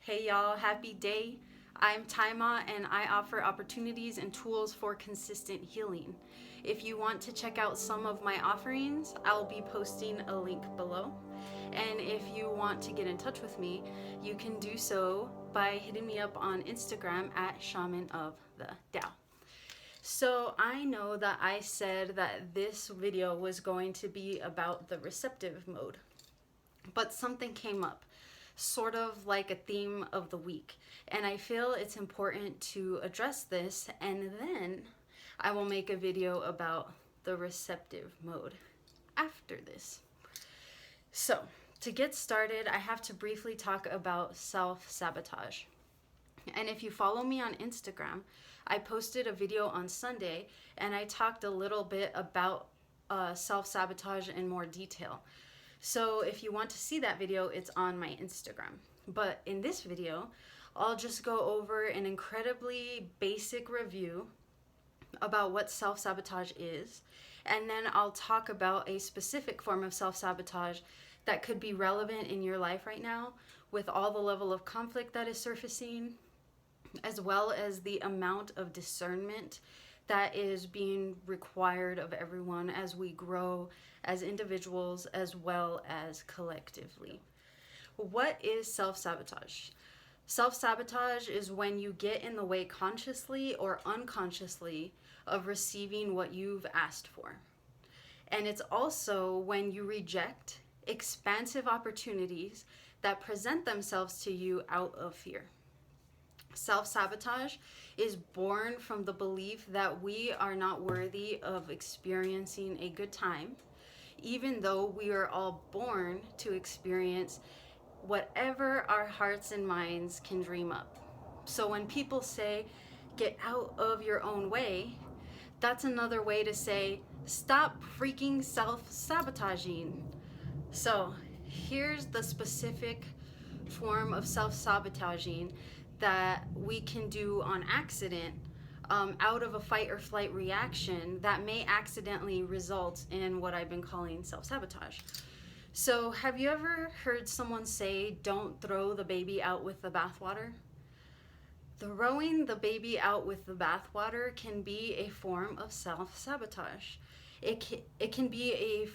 Hey y'all, happy day. I'm Taima and I offer opportunities and tools for consistent healing. If you want to check out some of my offerings, I'll be posting a link below. And if you want to get in touch with me, you can do so by hitting me up on Instagram at Shaman of the Tao. So I know that I said that this video was going to be about the receptive mode, but something came up, sort of like a theme of the week, and I feel it's important to address this, and then I will make a video about the receptive mode after this. So to get started, I have to briefly talk about self-sabotage. And if you follow me on Instagram, I posted a video on Sunday and I talked a little bit about self-sabotage in more detail. So if you want to see that video, it's on my Instagram. But in this video, I'll just go over an incredibly basic review about what self-sabotage is, and then I'll talk about a specific form of self-sabotage that could be relevant in your life right now with all the level of conflict that is surfacing, as well as the amount of discernment that is being required of everyone as we grow as individuals as well as collectively. What is self-sabotage? Self-sabotage is when you get in the way consciously or unconsciously of receiving what you've asked for. And it's also when you reject expansive opportunities that present themselves to you out of fear. Self-sabotage is born from the belief that we are not worthy of experiencing a good time, even though we are all born to experience whatever our hearts and minds can dream up. So when people say, get out of your own way, that's another way to say, stop freaking self-sabotaging. So here's the specific form of self-sabotaging that we can do on accident, out of a fight or flight reaction that may accidentally result in what I've been calling self-sabotage. So have you ever heard someone say, don't throw the baby out with the bathwater? Throwing the baby out with the bathwater can be a form of self-sabotage. It can be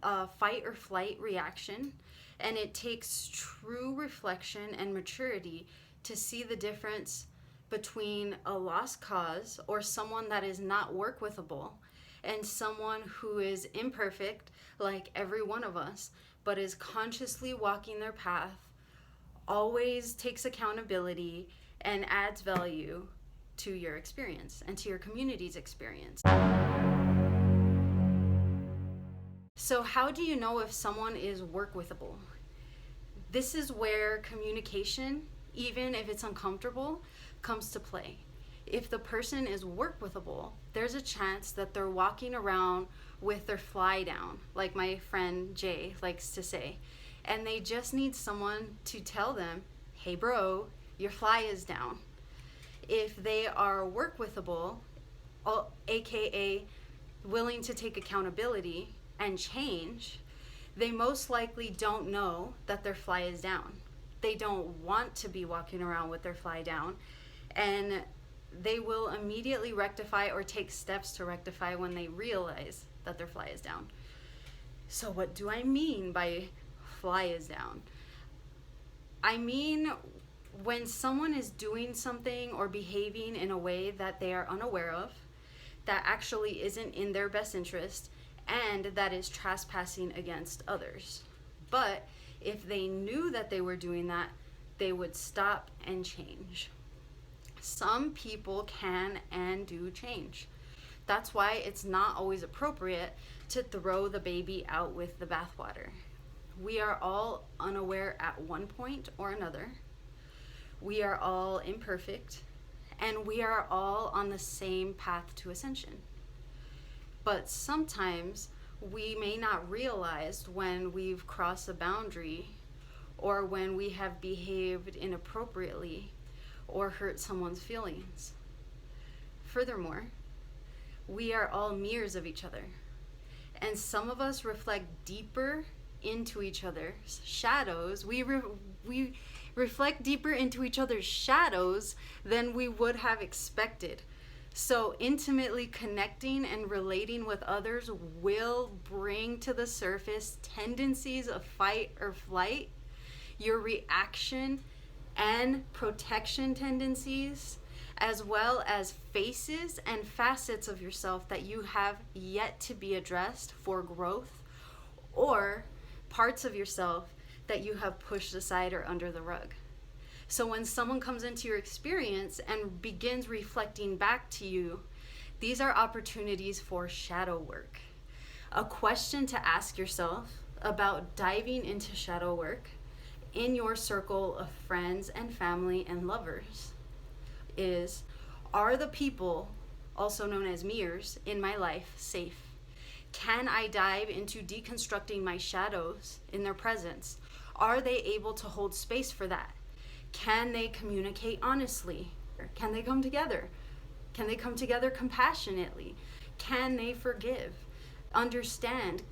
a fight or flight reaction, and it takes true reflection and maturity to see the difference between a lost cause or someone that is not workwithable and someone who is imperfect like every one of us, but is consciously walking their path, always takes accountability, and adds value to your experience and to your community's experience. So how do you know if someone is workwithable? This is where communication, even if it's uncomfortable, comes to play. If the person is workwithable, there's a chance that they're walking around with their fly down, like my friend Jay likes to say, and they just need someone to tell them, hey bro, your fly is down. If they are workwithable, aka willing to take accountability and change, they most likely don't know that their fly is down. They don't want to be walking around with their fly down, and they will immediately rectify or take steps to rectify when they realize that their fly is down. So what do I mean by fly is down? I mean when someone is doing something or behaving in a way that they are unaware of, that actually isn't in their best interest, and that is trespassing against others. But if they knew that they were doing that, they would stop and change. Some people can and do change. That's why it's not always appropriate to throw the baby out with the bathwater. We are all unaware at one point or another. We are all imperfect, and we are all on the same path to ascension. But sometimes we may not realize when we've crossed a boundary or when we have behaved inappropriately or hurt someone's feelings. Furthermore, we are all mirrors of each other, and some of us reflect deeper into each other's shadows. We reflect deeper into each other's shadows than we would have expected. So, intimately connecting and relating with others will bring to the surface tendencies of fight or flight, your reaction and protection tendencies, as well as faces and facets of yourself that you have yet to be addressed for growth, or parts of yourself that you have pushed aside or under the rug. So when someone comes into your experience and begins reflecting back to you, these are opportunities for shadow work. A question to ask yourself about diving into shadow work in your circle of friends and family and lovers is, are the people, also known as mirrors, in my life safe? Can I dive into deconstructing my shadows in their presence? Are they able to hold space for that? Can they communicate honestly? Can they come together? Can they come together compassionately? Can they forgive? Understand?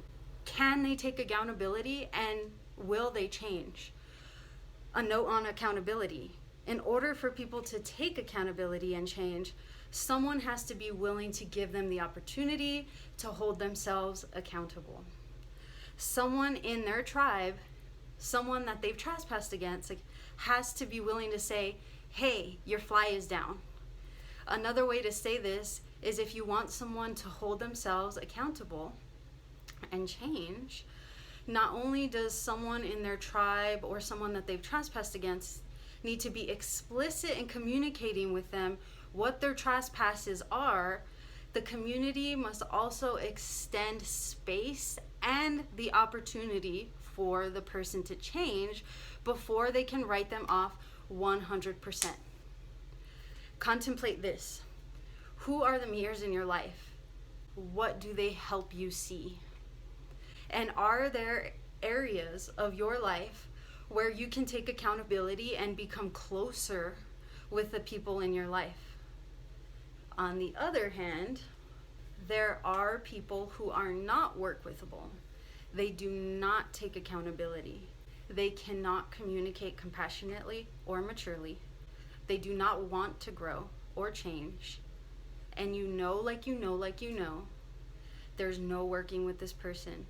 Can they take accountability, and will they change? A note on accountability. In order for people to take accountability and change, someone has to be willing to give them the opportunity to hold themselves accountable. Someone in their tribe, someone that they've trespassed against, has to be willing to say, hey, your fly is down. Another way to say this is, if you want someone to hold themselves accountable and change, not only does someone in their tribe or someone that they've trespassed against need to be explicit in communicating with them what their trespasses are, the community must also extend space and the opportunity for the person to change before they can write them off 100%. Contemplate this. Who are the mirrors in your life? What do they help you see? And are there areas of your life where you can take accountability and become closer with the people in your life? On the other hand, there are people who are not workwithable. They do not take accountability. They cannot communicate compassionately or maturely. They do not want to grow or change. And you know, there's no working with this person.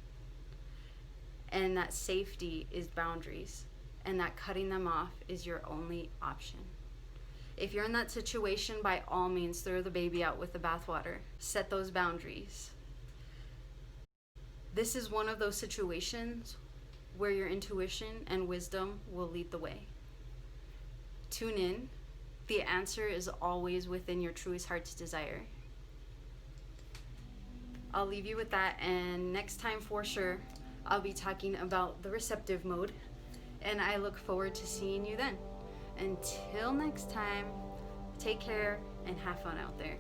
And that safety is boundaries. And that cutting them off is your only option. If you're in that situation, by all means, throw the baby out with the bathwater. Set those boundaries. This is one of those situations where your intuition and wisdom will lead the way. Tune in. The answer is always within your truest heart's desire. I'll leave you with that, and next time for sure, I'll be talking about the receptive mode, and I look forward to seeing you then. Until next time, take care and have fun out there.